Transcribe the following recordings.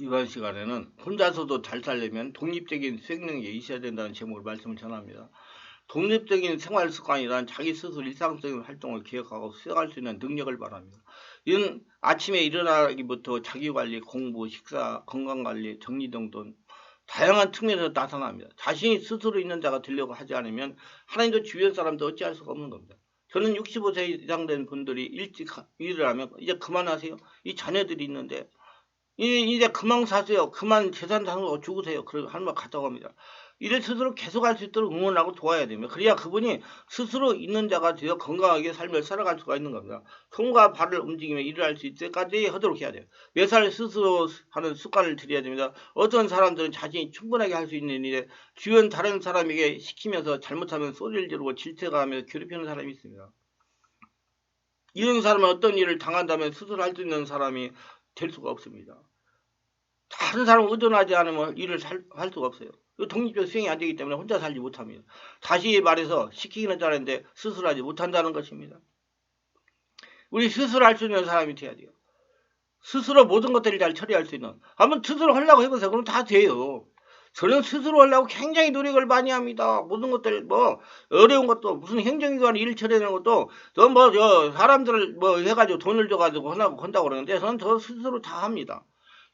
이번 시간에는 혼자서도 잘 살려면 독립적인 수행능력이 있어야 된다는 제목으로 말씀을 전합니다. 독립적인 생활 습관이란 자기 스스로 일상적인 활동을 기억하고 수행할 수 있는 능력을 말합니다. 이는 아침에 일어나기부터 자기관리, 공부, 식사, 건강관리, 정리등 등 다양한 측면에서 나타납니다. 자신이 스스로 있는 자가 되려고 하지 않으면 하나님도 주변 사람도 어찌할 수가 없는 겁니다. 저는 65세 이상 된 분들이 일찍 일을 하면 이제 그만하세요. 이 자녀들이 있는데 이제 그만 사세요. 그만 재산 상으로 죽으세요. 그러고 하는 말 같다고 합니다. 이를 스스로 계속할 수 있도록 응원하고 도와야 됩니다. 그래야 그분이 스스로 있는 자가 되어 건강하게 삶을 살아갈 수가 있는 겁니다. 손과 발을 움직이며 일을 할 수 있을 때까지 하도록 해야 돼요. 매사를 스스로 하는 습관을 들여야 됩니다. 어떤 사람들은 자신이 충분하게 할 수 있는 일에 주변 다른 사람에게 시키면서 잘못하면 소리를 지르고 질책하며 괴롭히는 사람이 있습니다. 이런 사람은 어떤 일을 당한다면 스스로 할 수 있는 사람이 될 수가 없습니다. 다른 사람 의존하지 않으면 일을 할 수가 없어요. 독립적 수행이 안 되기 때문에 혼자 살지 못합니다. 다시 말해서 시키기는 잘하는데 스스로 하지 못한다는 것입니다. 우리 스스로 할 수 있는 사람이 돼야 돼요. 스스로 모든 것들을 잘 처리할 수 있는. 한번 스스로 하려고 해보세요. 그럼 다 돼요. 저는 스스로 하려고 굉장히 노력을 많이 합니다. 모든 것들 어려운 것도 무슨 행정기관 일 처리하는 것도 저 사람들을 해가지고 돈을 줘가지고 한다고 그러는데 저는 저 스스로 다 합니다.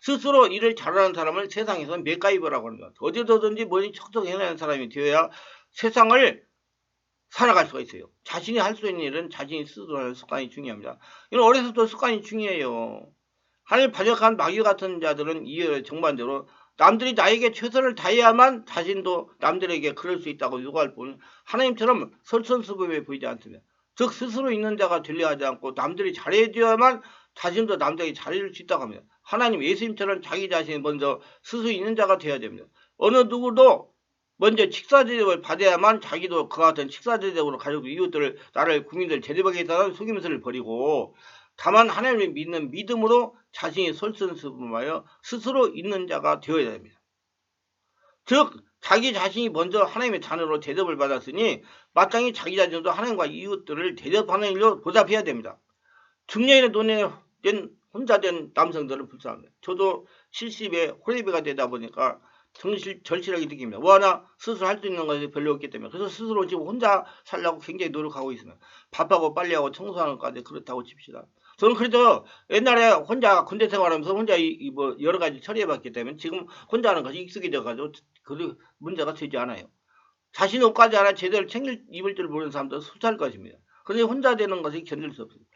스스로 일을 잘하는 사람을 세상에서 맥가이버라고 합니다. 어디서든지 뭐니 척척 해내는 사람이 되어야 세상을 살아갈 수가 있어요. 자신이 할 수 있는 일은 자신이 스스로 하는 습관이 중요합니다. 이건 어려서부터 습관이 중요해요. 하나님 반역한 마귀 같은 자들은 이 정반대로 남들이 나에게 최선을 다해야만 자신도 남들에게 그럴 수 있다고 요구할 뿐 하나님처럼 설선수범해 보이지 않습니다. 즉 스스로 있는 자가 되려 하지 않고 남들이 잘해줘야만 자신도 남들에게 잘해줄 수 있다고 합니다. 하나님 예수님처럼 자기 자신이 먼저 스스로 있는 자가 되어야 됩니다. 어느 누구도 먼저 식사 대접을 받아야만 자기도 그와 같은 식사 대접으로 가족 이웃들을 나라를 국민들 대접하게 했다는 속임수를 버리고 다만 하나님을 믿는 믿음으로 자신이 솔선수범하여 스스로 있는 자가 되어야 됩니다. 즉 자기 자신이 먼저 하나님의 자녀로 대접을 받았으니 마땅히 자기 자신도 하나님과 이웃들을 대접하는 일로 보답해야 됩니다. 중년의 노년된 혼자 된 남성들은 불쌍합니다. 저도 70에 호래비가 되다 보니까 절실하게 느낍니다. 뭐 하나 스스로 할 수 있는 것이 별로 없기 때문에. 그래서 스스로 지금 혼자 살려고 굉장히 노력하고 있습니다. 밥하고 빨래하고 청소하는 것까지 그렇다고 칩시다. 저는 그래도 옛날에 혼자 군대 생활하면서 혼자 여러 가지 처리해봤기 때문에 지금 혼자 하는 것이 익숙해져가지고 그 문제가 되지 않아요. 자신 옷까지 하나 제대로 입을 줄 모르는 사람도 숫자일 것입니다. 그런데 혼자 되는 것이 견딜 수 없습니다.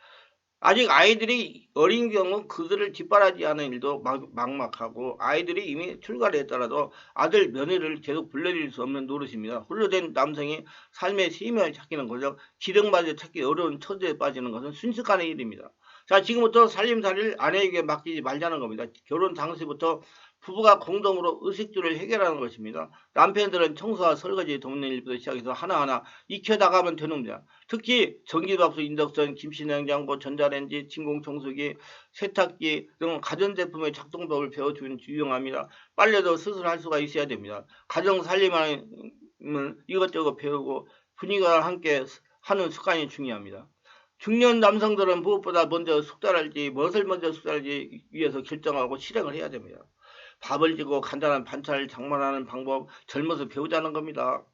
아직 아이들이 어린 경우 그들을 뒷바라지하는 일도 막막하고 아이들이 이미 출가를 했더라도 아들 며느리를 계속 불러들일 수 없는 노릇입니다. 홀로 된 남성이 삶의 셈을 찾기는 거죠. 기름바지 찾기 어려운 처지에 빠지는 것은 순식간의 일입니다. 자, 지금부터 살림살이를 아내에게 맡기지 말자는 겁니다. 결혼 당시부터 부부가 공동으로 의식주를 해결하는 것입니다. 남편들은 청소와 설거지 돕는 일부터 시작해서 하나하나 익혀나가면 되는 겁니다. 특히 전기밥솥, 인덕션, 김치냉장고, 전자레인지, 진공청소기, 세탁기 등 가전제품의 작동법을 배워주면 유용합니다. 빨래도 스스로 할 수가 있어야 됩니다. 가정 살림하는 이것저것 배우고 분위기와 함께 하는 습관이 중요합니다. 중년 남성들은 무엇보다 먼저 숙달할지 무엇을 먼저 숙달할지 위해서 결정하고 실행을 해야 됩니다. 밥을 지고 간단한 반찬을 장만하는 방법 젊어서 배우자는 겁니다.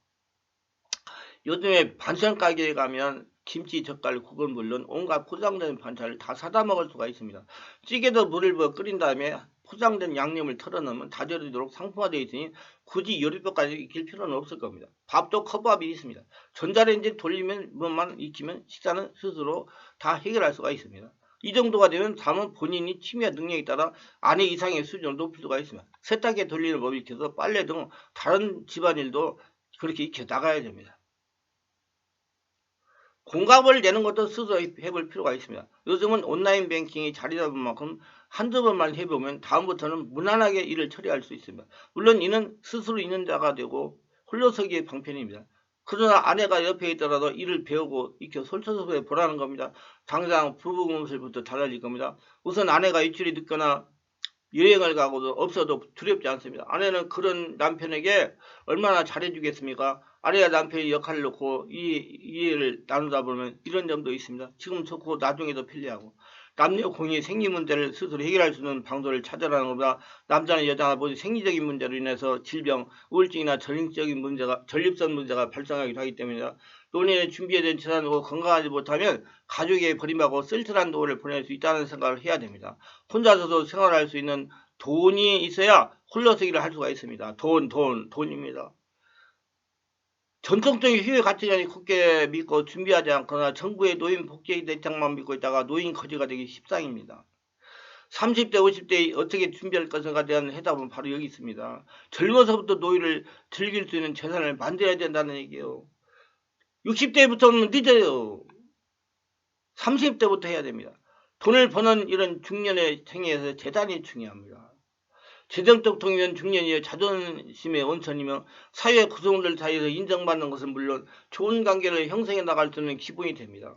요즘에 반찬 가게에 가면 김치, 젓갈, 국은 물론 온갖 포장된 반찬을 다 사다 먹을 수가 있습니다. 찌개도 물을 부어 끓인 다음에 포장된 양념을 털어넣으면 다 절이도록 상품화되어 있으니 굳이 요리법까지 익힐 필요는 없을 겁니다. 밥도 컵밥이 있습니다. 전자레인지 돌리면만 익히면 식사는 스스로 다 해결할 수가 있습니다. 이 정도가 되면 다음은 본인이 취미와 능력에 따라 아내 이상의 수준을 높일 수가 있습니다. 세탁기에 돌리는 법을 익혀서 빨래 등 다른 집안일도 그렇게 익혀 나가야 됩니다. 공감을 내는 것도 스스로 해볼 필요가 있습니다. 요즘은 온라인 뱅킹이 자리 잡은 만큼 한두 번만 해보면 다음부터는 무난하게 일을 처리할 수 있습니다. 물론 이는 스스로 있는 자가 되고 홀로서기의 방편입니다. 그러나 아내가 옆에 있더라도 일을 배우고 익혀 솔선수범해 보라는 겁니다. 당장 부부 문술부터 달라질 겁니다. 우선 아내가 일주일이 늦거나 여행을 가고도 없어도 두렵지 않습니다. 아내는 그런 남편에게 얼마나 잘해주겠습니까? 아내가 남편의 역할을 놓고 이 일을 나누다 보면 이런 점도 있습니다. 지금 좋고 나중에도 편리하고 남녀 공의 생리 문제를 스스로 해결할 수 있는 방도를 찾아라는 것보다 남자나 여자나 모두 생리적인 문제로 인해서 질병, 우울증이나 전립선 문제가 발생하기도 하기 때문이다. 노년에 준비된 재산으로 건강하지 못하면 가족에게 버림받고 쓸쓸한 노후를 보낼 수 있다는 생각을 해야 됩니다. 혼자서도 생활할 수 있는 돈이 있어야 홀로서기를 할 수가 있습니다. 돈입니다. 전통적인 휴일 가치관이 굳게 믿고 준비하지 않거나 정부의 노인 복지 대책만 믿고 있다가 노인 거지가 되기 십상입니다. 30대, 50대 어떻게 준비할 것인가에 대한 해답은 바로 여기 있습니다. 젊어서부터 노인을 즐길 수 있는 재산을 만들어야 된다는 얘기예요. 60대부터는 늦어요. 30대부터 해야 됩니다. 돈을 버는 이런 중년의 생애에서 대단히 중요합니다. 재정적 동의는 중년이여 자존심의 원천이며 사회 구성원들 사이에서 인정받는 것은 물론 좋은 관계를 형성해 나갈 수 있는 기본이 됩니다.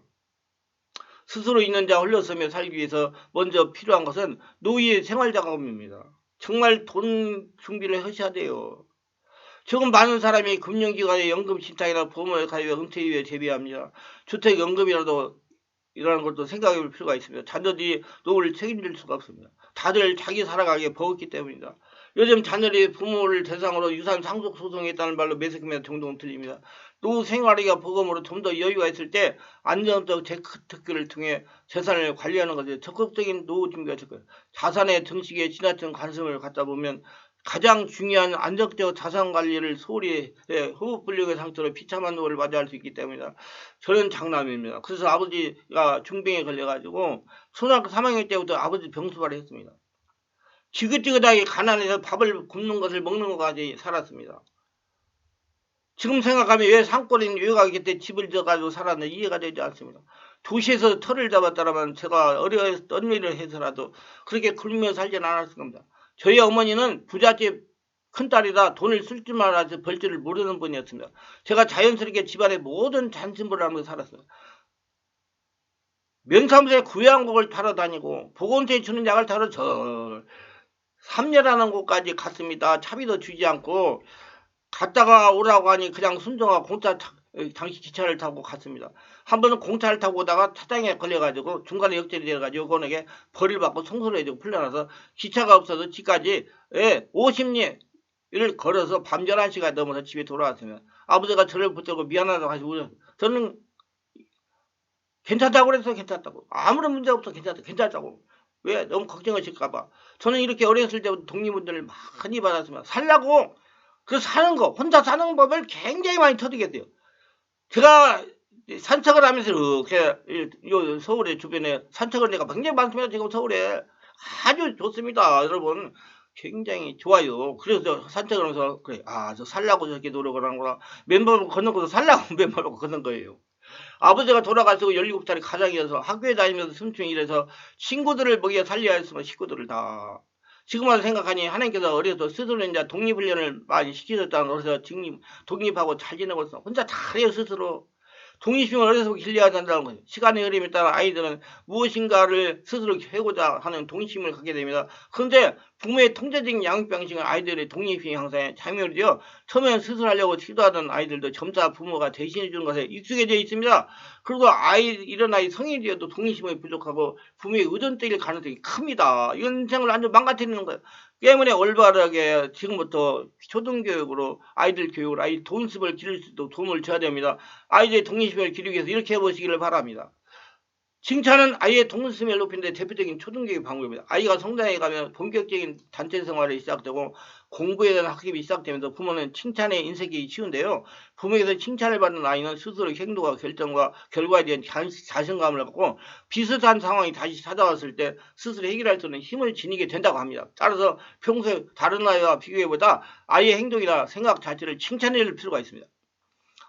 스스로 있는 자 홀려서며 살기 위해서 먼저 필요한 것은 노후의 생활자금입니다. 정말 돈 준비를 하셔야 돼요. 지금 많은 사람이 금융기관의 연금신탁이나 보험을 가입해 은퇴 이후에 대비합니다. 주택연금이라도 이라는 것도 생각해 볼 필요가 있습니다. 자녀들이 노후를 책임질 수가 없습니다. 다들 자기 살아가기에 버겁기 때문입니다. 요즘 자녀들이 부모를 대상으로 유산 상속 소송했다는 말로 매스컴에서 종종 들립니다. 노후 생활이가 버거움으로 좀 더 여유가 있을 때 안정적 재테크를 통해 재산을 관리하는 것에 적극적인 노후 준비가 적극. 자산의 등식에 지나친 관심을 갖다 보면 가장 중요한 안정적 자산 관리를 소홀히 해 호흡불량의 상태로 비참한 노후를 맞이할 수 있기 때문이다. 저는 장남입니다. 그래서 아버지가 중병에 걸려가지고 초등학교 3학년 때부터 아버지 병수발을 했습니다. 지긋지긋하게 가난해서 밥을 굶는 것을 먹는 것까지 살았습니다. 지금 생각하면 왜 산골인 외곽 곁에 집을 지어가지고 살았는지 이해가 되지 않습니다. 도시에서 털을 잡았다면 제가 어떤 일을 해서라도 그렇게 굶으며 살지는 않았을 겁니다. 저희 어머니는 부잣집 큰딸이라 돈을 쓸 줄만 알아서 벌 줄을 모르는 분이었습니다. 제가 자연스럽게 집안의 모든 잔심부를 하면서 살았어요. 명사무소에 구양곡을 타러 다니고 보건소에 주는 약을 타러 저 삼례라는 곳까지 갔습니다. 차비도 주지 않고 갔다가 오라고 하니 그냥 순정하고 당시 기차를 타고 갔습니다. 한 번은 공차를 타고 오다가 차량에 걸려가지고 중간에 역전이 돼가지고 요건에게 벌을 받고 청소를 해주고 풀려나서 기차가 없어서 집까지 50리를 걸어서 밤 11시가 넘어서 집에 돌아왔습니다. 아버지가 저를 붙들고 미안하다고 하시고 저는 괜찮다고 그랬어요. 괜찮다고. 아무런 문제 없어. 괜찮다고. 왜? 너무 걱정하실까봐. 저는 이렇게 어렸을 때부터 독립운전을 많이 받았습니다. 살라고 그 사는 거, 혼자 사는 법을 굉장히 많이 터득했어요. 제가 산책을 하면서 이렇게 서울의 주변에 산책을 내가 굉장히 많습니다. 지금 서울에 아주 좋습니다. 여러분 굉장히 좋아요. 그래서 산책을 하면서 그래 저 살라고 저렇게 노력을 하는구나. 맨발로 걷는 것도 살라고 맨발로 걷는 거예요. 아버지가 돌아가시고 17살이 가장이어서 학교에 다니면서 숨충이 일해서 친구들을 먹여 살려야 했으면 식구들을 다. 지금 와서 생각하니 하나님께서 어려서 스스로 이제 독립훈련을 많이 시키셨다는 것에서 독립하고 잘 지내고 있어. 혼자 잘해요 스스로. 독립심을 어려서 길러야 된다는 거예요. 시간의 흐름에 따라 아이들은 무엇인가를 스스로 해고자 하는 독립심을 갖게 됩니다. 그런데 부모의 통제적인 양육 방식은 아이들의 독립심 향상에 참여를 되어 처음에는 스스로 하려고 시도하던 아이들도 점차 부모가 대신해 주는 것에 익숙해져 있습니다. 그리고 이런 아이 성인이 되어도 독립심이 부족하고 부모의 의존적일 가능성이 큽니다. 이런 인생을 완전 망가뜨리는 거예요. 때문에 올바르게 지금부터 초등교육으로 아이들 교육을 아이 돈습을 기를 수 있도록 도움을 줘야 됩니다. 아이들의 독립심을 기르기 위해서 이렇게 해보시기를 바랍니다. 칭찬은 아이의 독립심을 높이는 데 대표적인 초등교육 방법입니다. 아이가 성장해 가면 본격적인 단체 생활이 시작되고 공부에 대한 학습이 시작되면서 부모는 칭찬에 인색이 쉬운데요. 부모에게서 칭찬을 받는 아이는 스스로 행동과 결정과 결과에 대한 자신감을 갖고 비슷한 상황이 다시 찾아왔을 때 스스로 해결할 수 있는 힘을 지니게 된다고 합니다. 따라서 평소에 다른 아이와 비교해보다 아이의 행동이나 생각 자체를 칭찬해 줄 필요가 있습니다.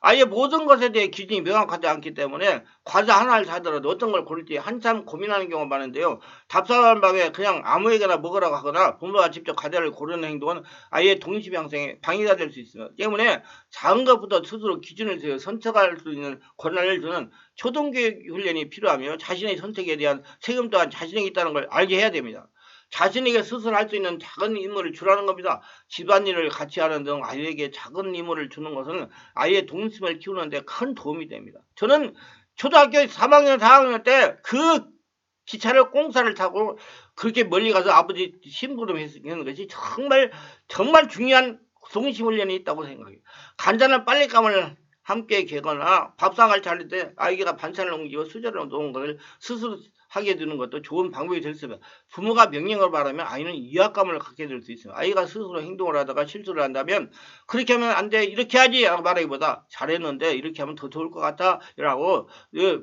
아예 모든 것에 대해 기준이 명확하지 않기 때문에 과자 하나를 사더라도 어떤 걸 고를지 한참 고민하는 경우가 많은데요. 답답한 밤에 그냥 아무에게나 먹으라고 하거나 부모가 직접 과자를 고르는 행동은 아이의 독립심 형성에 방해가 될 수 있습니다. 때문에 작은 것부터 스스로 기준을 세워 선택할 수 있는 권한을 주는 초등교육 훈련이 필요하며 자신의 선택에 대한 책임 또한 자신에게 있다는 걸 알게 해야 됩니다. 자신에게 스스로 할 수 있는 작은 임무를 주라는 겁니다. 집안일을 같이 하는 등 아이에게 작은 임무를 주는 것은 아이의 독립심을 키우는 데 큰 도움이 됩니다. 저는 초등학교 3학년, 4학년 때 그 기차를 공사를 타고 그렇게 멀리 가서 아버지 심부름하는 것이 정말 중요한 동심훈련이 있다고 생각해요. 간단한 빨랫감을 함께 개거나 밥상을 차릴 때 아이가 반찬을 옮기고 수저를 놓은 것을 스스로 하게 되는 것도 좋은 방법이 될 수 있습니다. 부모가 명령을 바라면 아이는 위압감을 갖게 될 수 있습니다. 아이가 스스로 행동을 하다가 실수를 한다면 그렇게 하면 안 돼, 이렇게 하지 라고 말하기보다 잘했는데 이렇게 하면 더 좋을 것 같아 라고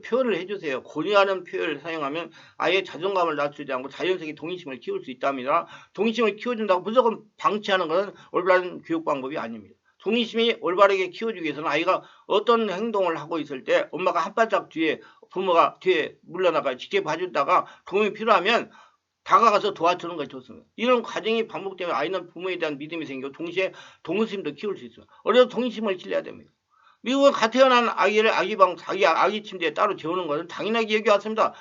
표현을 해주세요. 권유하는 표현을 사용하면 아이의 자존감을 낮추지 않고 자연스럽게 동의심을 키울 수 있답니다. 동의심을 키워준다고 무조건 방치하는 것은 올바른 교육 방법이 아닙니다. 동의심이 올바르게 키워주기 위해서는 아이가 어떤 행동을 하고 있을 때 엄마가 한 발짝 뒤에, 부모가 뒤에 물러나가 지켜봐주다가 도움이 필요하면 다가가서 도와주는 것이 좋습니다. 이런 과정이 반복되면 아이는 부모에 대한 믿음이 생기고 동시에 동의심도 키울 수 있습니다. 어려서 동의심을 길러야 됩니다. 미국은 갓 태어난 아기를 아기 침대에 따로 재우는 것은 당연하게 여겨왔습니다.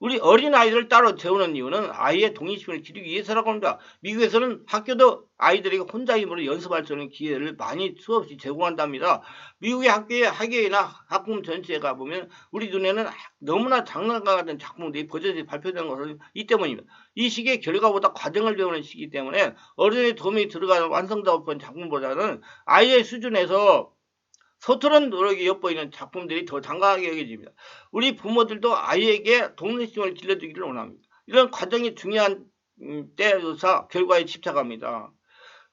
우리 어린아이들을 따로 재우는 이유는 아이의 동의심을 기르기 위해서라고 합니다. 미국에서는 학교도 아이들에게 혼자 힘으로 연습할 수 있는 기회를 많이 수없이 제공한답니다. 미국의 학교나 학부모 전체에 가보면 우리 눈에는 너무나 장난감 같은 작품들이 버젓이 발표되는 것은 이 때문입니다. 이 시기의 결과보다 과정을 배우는 시기 때문에 어른의 도움이 들어가는 완성도 높은 작품보다는 아이의 수준에서 서투른 노력이 엿보이는 작품들이 더 당당하게 여겨집니다. 우리 부모들도 아이에게 동의심을 길러주기를 원합니다. 이런 과정이 중요한 때여서 결과에 집착합니다.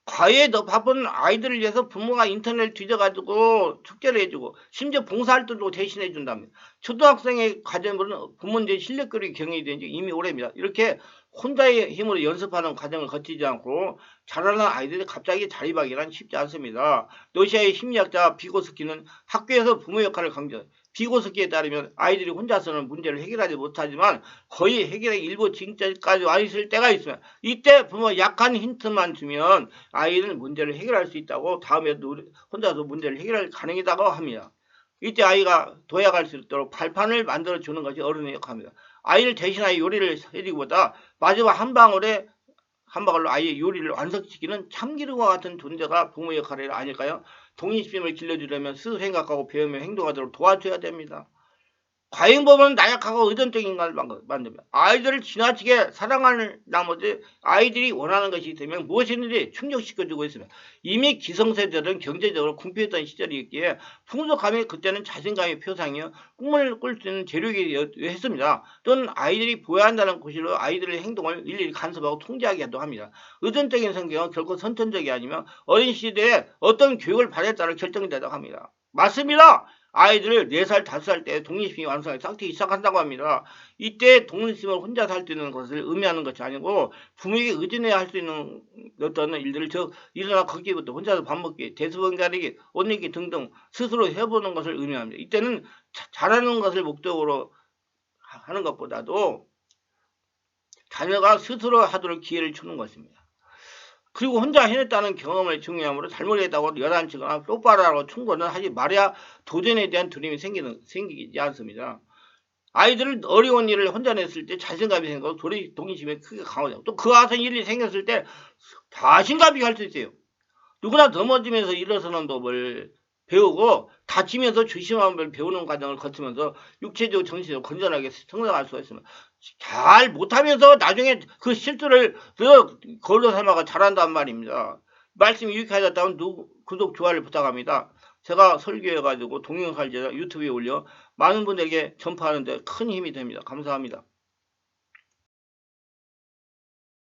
과외에 더 바쁜 아이들을 위해서 부모가 인터넷을 뒤져가지고 축제를 해주고 심지어 봉사활동도 대신해 준답니다. 초등학생의 과정으로는 부모님의 실력 교육이 경험이 된 지 이미 오래입니다. 이렇게 혼자의 힘으로 연습하는 과정을 거치지 않고 자라는 아이들이 갑자기 자립하기란 쉽지 않습니다. 러시아의 심리학자 비고스키는 학교에서 부모 역할을 강조해요. 비고스키에 따르면 아이들이 혼자서는 문제를 해결하지 못하지만 거의 해결의 일부 징전까지 와 있을 때가 있습니다. 이때 부모가 약한 힌트만 주면 아이는 문제를 해결할 수 있다고, 다음에도 혼자서 문제를 해결할 가능하다고 합니다. 이때 아이가 도약할 수 있도록 발판을 만들어 주는 것이 어른의 역할입니다. 아이를 대신하여 요리를 해주기보다 마지막 한 방울로 아이의 요리를 완성시키는 참기름과 같은 존재가 부모 역할이 아닐까요? 동의심을 길러주려면 스스로 생각하고 배우며 행동하도록 도와줘야 됩니다. 과잉범은 나약하고 의존적인 인간을 만듭니다. 아이들을 지나치게 사랑하는 나머지 아이들이 원하는 것이 있으면 무엇이든지 충족시켜주고 있습니다. 이미 기성세대들은 경제적으로 궁핍했던 시절이 있기에 풍족함이 그때는 자신감의 표상이요, 꿈을 꿀 수 있는 재료이기 했습니다. 또는 아이들이 보여야 한다는 고시로 아이들의 행동을 일일이 간섭하고 통제하기도 합니다. 의존적인 성격은 결코 선천적이 아니며 어린 시대에 어떤 교육을 받았에 따라 결정되다고 합니다. 맞습니다. 아이들을 4살, 5살 때 독립심이 완성해 싹트기 시작한다고 합니다. 이때 독립심을 혼자 살 수 있는 것을 의미하는 것이 아니고 부모에게 의존해야 할 수 있는 어떤 일들을 일어나 걷기부터 혼자서 밥 먹기, 대소변 가리기, 옷 입기 등등 스스로 해보는 것을 의미합니다. 이때는 잘하는 것을 목적으로 하는 것보다도 자녀가 스스로 하도록 기회를 주는 것입니다. 그리고 혼자 해냈다는 경험을 중요함으로 잘못했다고 여단치거나 똑바로라고 충고는 하지 말아야 도전에 대한 두려움이 생기지 않습니다. 아이들은 어려운 일을 혼자 냈을 때 자신감이 생기고 동의심이 크게 강화되고, 또 그와 같은 일이 생겼을 때 자신감이 갈 수 있어요. 누구나 넘어지면서 일어서는 법을 배우고 다치면서 조심함을 배우는 과정을 거치면서 육체적으로 정신적으로 건전하게 성장할 수가 있습니다. 잘 못하면서 나중에 그 실수를 걸로 삼아가 잘한단 말입니다. 말씀이 유익하셨다면 구독, 좋아요를 부탁합니다. 제가 설교해가지고 동영상 유튜브에 올려 많은 분에게 전파하는 데 큰 힘이 됩니다. 감사합니다.